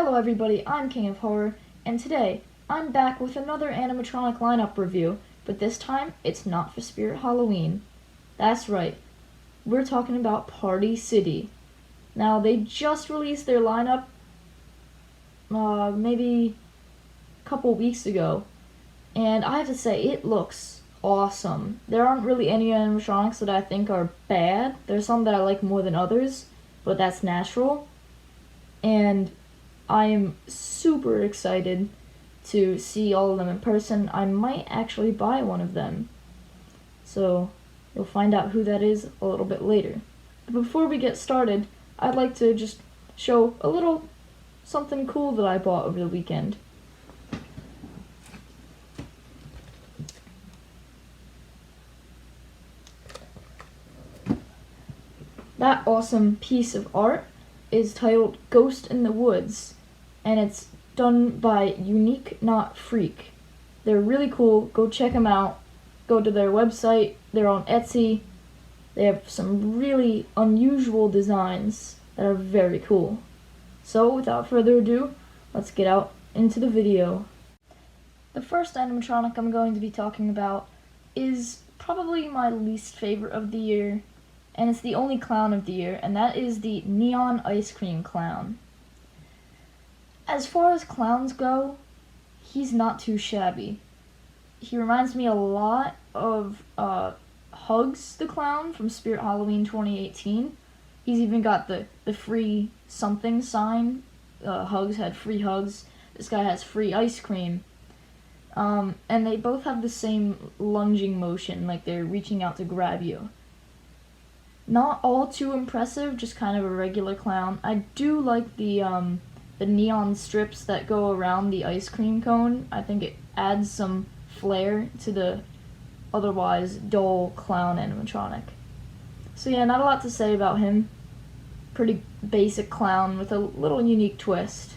Hello everybody, I'm King of Horror, and today I'm back with another animatronic lineup review, but this time it's not for Spirit Halloween. That's right, we're talking about Party City. Now they just released their lineup maybe a couple weeks ago, and I have to say it looks awesome. There aren't really any animatronics that I think are bad. There's some that I like more than others, but that's natural. And I am super excited to see all of them in person. I might actually buy one of them. So you'll find out who that is a little bit later. But before we get started, I'd like to just show a little something cool that I bought over the weekend. That awesome piece of art is titled Ghost in the Woods, and it's done by Unique Not Freak. They're really cool. Go check them out. Go to their website. They're on Etsy. They have some really unusual designs that are very cool. So without further ado, let's get out into the video. The first animatronic I'm going to be talking about is probably my least favorite of the year, and it's the only clown of the year, and that is the Neon Ice Cream Clown. As far as clowns go, he's not too shabby. He reminds me a lot of Hugs the Clown from Spirit Halloween 2018. He's even got the free something sign. Hugs had free hugs. This guy has free ice cream. And they both have the same lunging motion, like they're reaching out to grab you. Not all too impressive, just kind of a regular clown. I do like the neon strips that go around the ice cream cone. I think it adds some flair to the otherwise dull clown animatronic. So yeah, not a lot to say about him. Pretty basic clown with a little unique twist.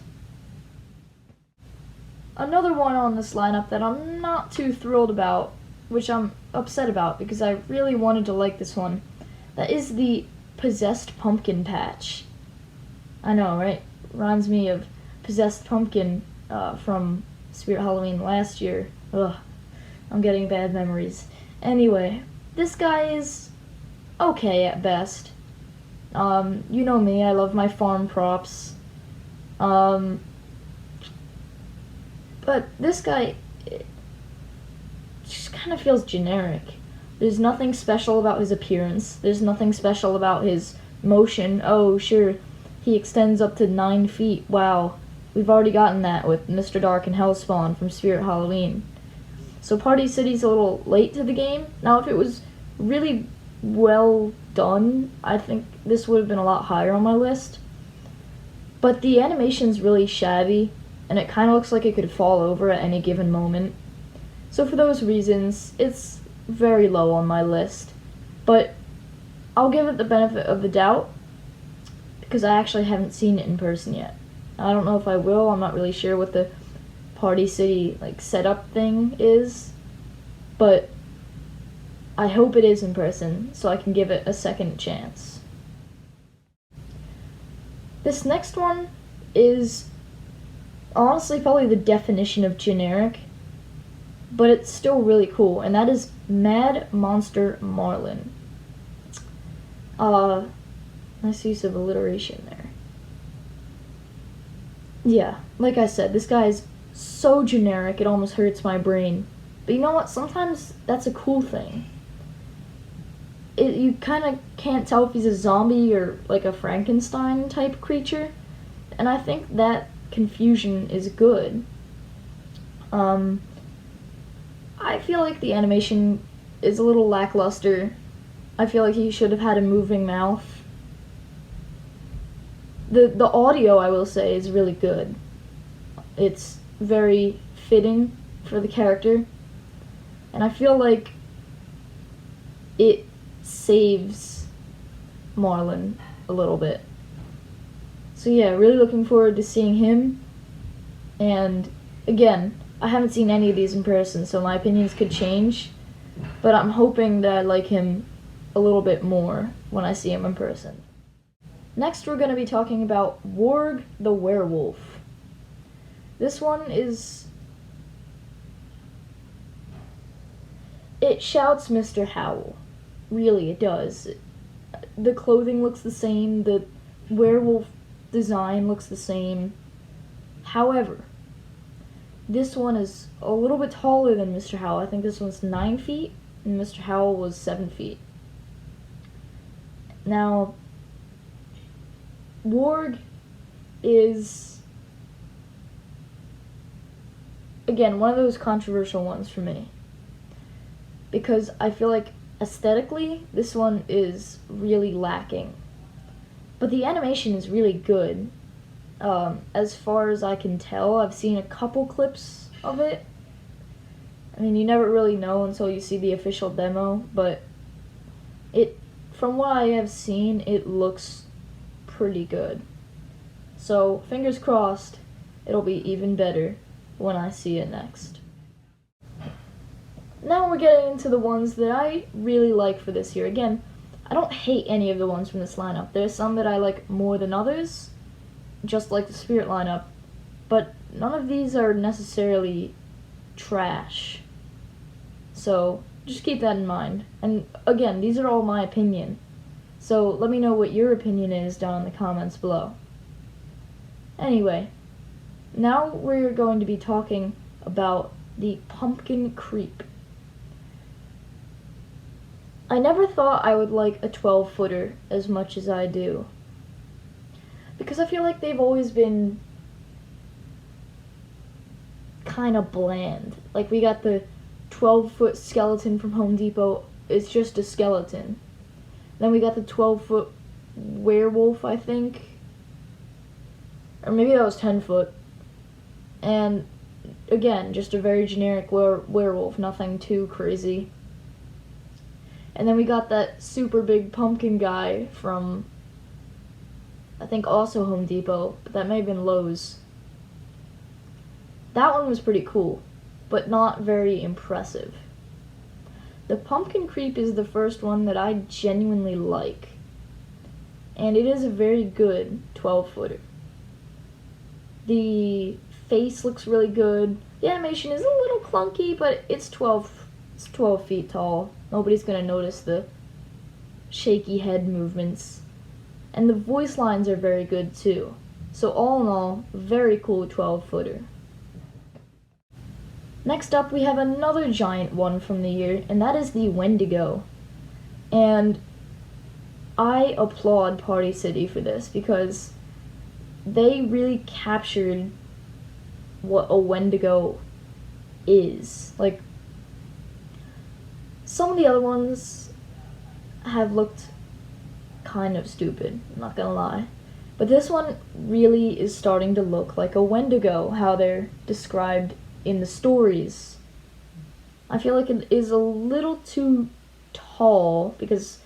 Another one on this lineup that I'm not too thrilled about, which I'm upset about because I really wanted to like this one, that is the Possessed Pumpkin Patch. I know, right? Reminds me of Possessed Pumpkin from Spirit Halloween last year. Ugh, I'm getting bad memories. Anyway, this guy is okay at best. You know me, I love my farm props. But this guy just kind of feels generic. There's nothing special about his appearance. There's nothing special about his motion. Oh, sure, he extends up to 9 feet. Wow, we've already gotten that with Mr. Dark and Hellspawn from Spirit Halloween. So Party City's a little late to the game. Now, if it was really well done, I think this would have been a lot higher on my list. But the animation's really shabby, and it kind of looks like it could fall over at any given moment. So for those reasons, it's very low on my list, but I'll give it the benefit of the doubt because I actually haven't seen it in person yet. I don't know if I will. I'm not really sure what the Party City setup thing is, but I hope it is in person so I can give it a second chance. This next one is honestly probably the definition of generic, but it's still really cool, and that is Mad Monster Marlin. Nice use of alliteration there. Yeah, like I said, this guy is so generic it almost hurts my brain. But you know what? Sometimes that's a cool thing. You kind of can't tell if he's a zombie or like a Frankenstein type creature, and I think that confusion is good. I feel like the animation is a little lackluster. I feel like he should have had a moving mouth. The audio, I will say, is really good. It's very fitting for the character, and I feel like it saves Marlin a little bit. So yeah, really looking forward to seeing him, and again, I haven't seen any of these in person, so my opinions could change, but I'm hoping that I like him a little bit more when I see him in person. Next, we're going to be talking about Warg the Werewolf. This one is... It shouts Mr. Howell. Really, it does. The clothing looks the same, the werewolf design looks the same. However, this one is a little bit taller than Mr. Howell. I think this one's 9 feet, and Mr. Howell was 7 feet. Now, Warg is, again, one of those controversial ones for me. Because I feel like aesthetically, this one is really lacking. But the animation is really good. As far as I can tell, I've seen a couple clips of it. I mean, you never really know until you see the official demo, but from what I have seen, it looks pretty good. So, fingers crossed, it'll be even better when I see it next. Now we're getting into the ones that I really like for this year. Again, I don't hate any of the ones from this lineup. There's some that I like more than others, just like the Spirit lineup, but none of these are necessarily trash. So, just keep that in mind. And again, these are all my opinion. So, let me know what your opinion is down in the comments below. Anyway, now we're going to be talking about the Pumpkin Creep. I never thought I would like a 12-footer as much as I do. Because I feel like they've always been kind of bland. Like, we got the 12-foot skeleton from Home Depot. It's just a skeleton. Then we got the 12-foot werewolf, I think. Or maybe that was 10-foot. And, again, just a very generic werewolf. Nothing too crazy. And then we got that super big pumpkin guy from, I think, also Home Depot, but that may have been Lowe's. That one was pretty cool, but not very impressive. The Pumpkin Creep is the first one that I genuinely like, and it is a very good 12-footer. The face looks really good. The animation is a little clunky, but it's 12 feet tall. Nobody's gonna notice the shaky head movements. And the voice lines are very good too. So all in all, very cool 12-footer. Next up, we have another giant one from the year, and that is the Wendigo. And I applaud Party City for this, because they really captured what a Wendigo is. Like, some of the other ones have looked kind of stupid, I'm not gonna lie. But this one really is starting to look like a Wendigo, how they're described in the stories. I feel like it is a little too tall, because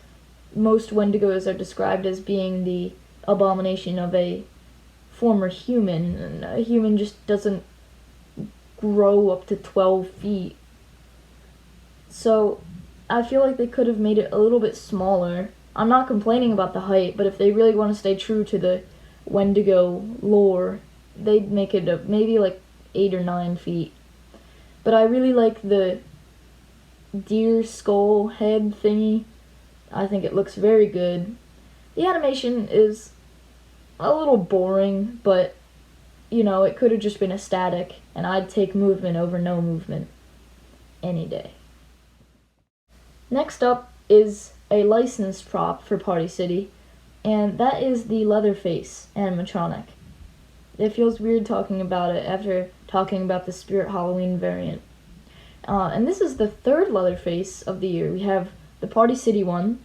most Wendigos are described as being the abomination of a former human, and a human just doesn't grow up to 12 feet. So, I feel like they could have made it a little bit smaller. I'm not complaining about the height, but if they really want to stay true to the Wendigo lore, they'd make it maybe like 8 or 9 feet. But I really like the deer skull head thingy. I think it looks very good. The animation is a little boring, but, you know, it could have just been a static, and I'd take movement over no movement any day. Next up is a licensed prop for Party City, and that is the Leatherface animatronic. It feels weird talking about it after talking about the Spirit Halloween variant. And this is the third Leatherface of the year. We have the Party City one,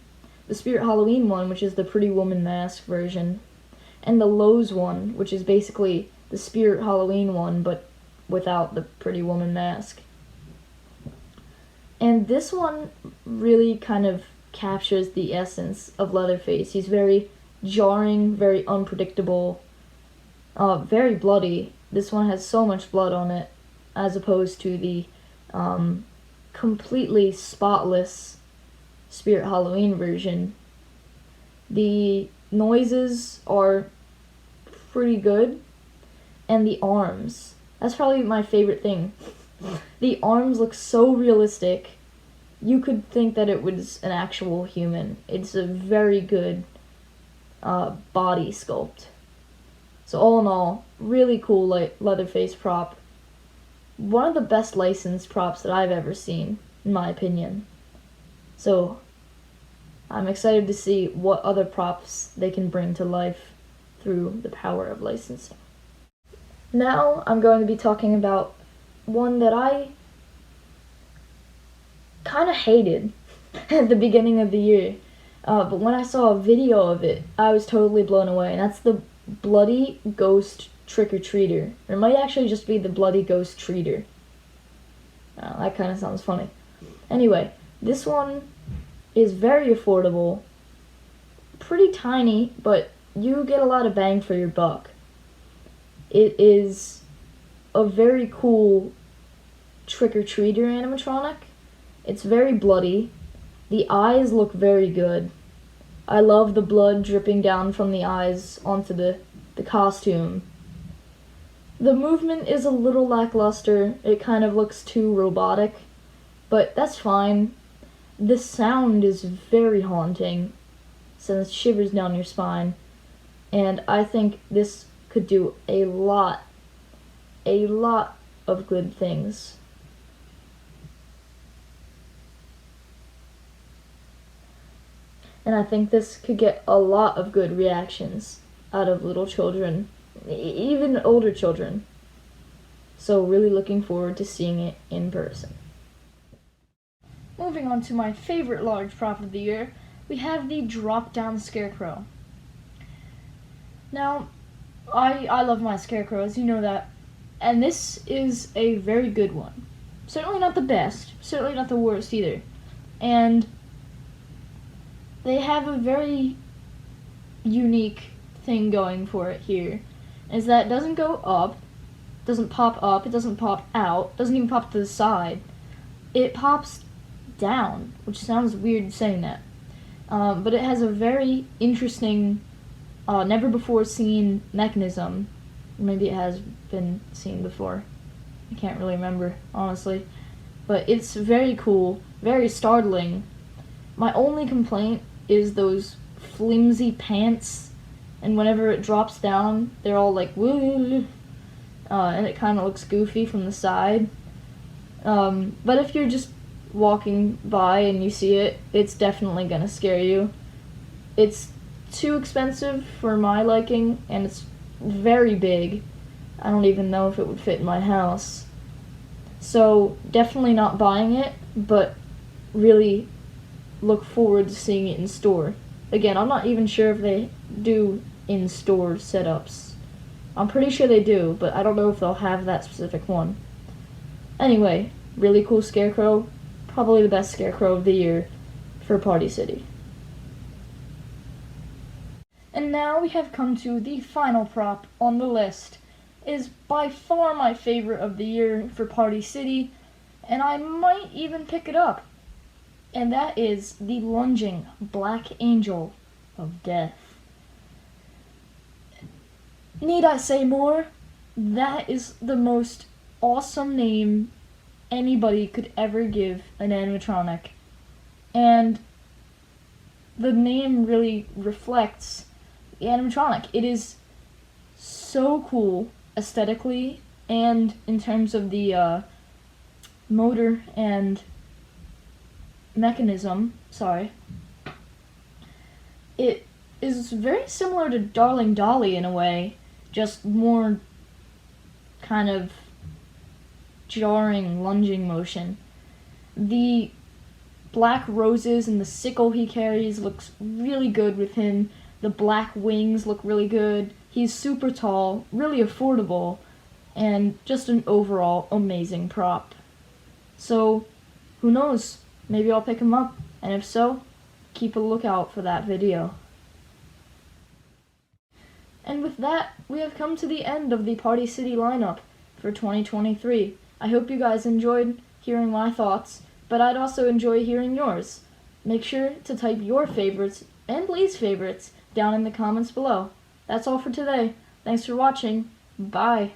the Spirit Halloween one, which is the Pretty Woman Mask version, and the Lowe's one, which is basically the Spirit Halloween one, but without the Pretty Woman Mask. And this one really kind of captures the essence of Leatherface. He's very jarring, very unpredictable, very bloody. This one has so much blood on it, as opposed to the completely spotless Spirit Halloween version. The noises are pretty good, and the arms. That's probably my favorite thing. The arms look so realistic. You could think that it was an actual human. It's a very good body sculpt. So all in all, really cool Leatherface prop. One of the best licensed props that I've ever seen, in my opinion. So I'm excited to see what other props they can bring to life through the power of licensing. Now I'm going to be talking about one that I kind of hated at the beginning of the year. But when I saw a video of it, I was totally blown away. And that's the Bloody Ghost Trick-or-Treater. Or it might actually just be the Bloody Ghost Treater. That kind of sounds funny. Anyway, this one is very affordable. Pretty tiny, but you get a lot of bang for your buck. It is a very cool trick-or-treater animatronic. It's very bloody. The eyes look very good. I love the blood dripping down from the eyes onto the costume. The movement is a little lackluster. It kind of looks too robotic, but that's fine. The sound is very haunting, sends shivers down your spine, and I think this could do a lot of good things. And I think this could get a lot of good reactions out of little children, even older children. So really looking forward to seeing it in person. Moving on to my favorite large prop of the year, we have the drop-down scarecrow. Now, I love my scarecrows, you know that. And this is a very good one. Certainly not the best, certainly not the worst either. And they have a very unique thing going for it here, is that it doesn't go up, doesn't pop up, it doesn't pop out, doesn't even pop to the side. It pops down, which sounds weird saying that. But it has a very interesting, never before seen mechanism. Maybe it has been seen before. I can't really remember, honestly. But it's very cool, very startling. My only complaint is those flimsy pants, and whenever it drops down, they're all like, woo, and it kind of looks goofy from the side. But if you're just walking by and you see it, it's definitely gonna scare you. It's too expensive for my liking, and it's very big. I don't even know if it would fit in my house. So definitely not buying it, but really look forward to seeing it in store. Again, I'm not even sure if they do in-store setups. I'm pretty sure they do, but I don't know if they'll have that specific one. Anyway, really cool scarecrow. Probably the best scarecrow of the year for Party City. And now we have come to the final prop on the list. It is by far my favorite of the year for Party City, and I might even pick it up. And that is the lunging Black Angel of Death. Need I say more? That is the most awesome name anybody could ever give an animatronic. And the name really reflects the animatronic. It is so cool aesthetically and in terms of the motor and mechanism. It is very similar to Darling Dolly in a way, just more kind of jarring lunging motion. The black roses and the sickle he carries looks really good with him. The black wings look really good. He's super tall, really affordable, and just an overall amazing prop. So, who knows? Maybe I'll pick him up, and if so, keep a lookout for that video. And with that, we have come to the end of the Party City lineup for 2023. I hope you guys enjoyed hearing my thoughts, but I'd also enjoy hearing yours. Make sure to type your favorites and least favorites down in the comments below. That's all for today. Thanks for watching. Bye.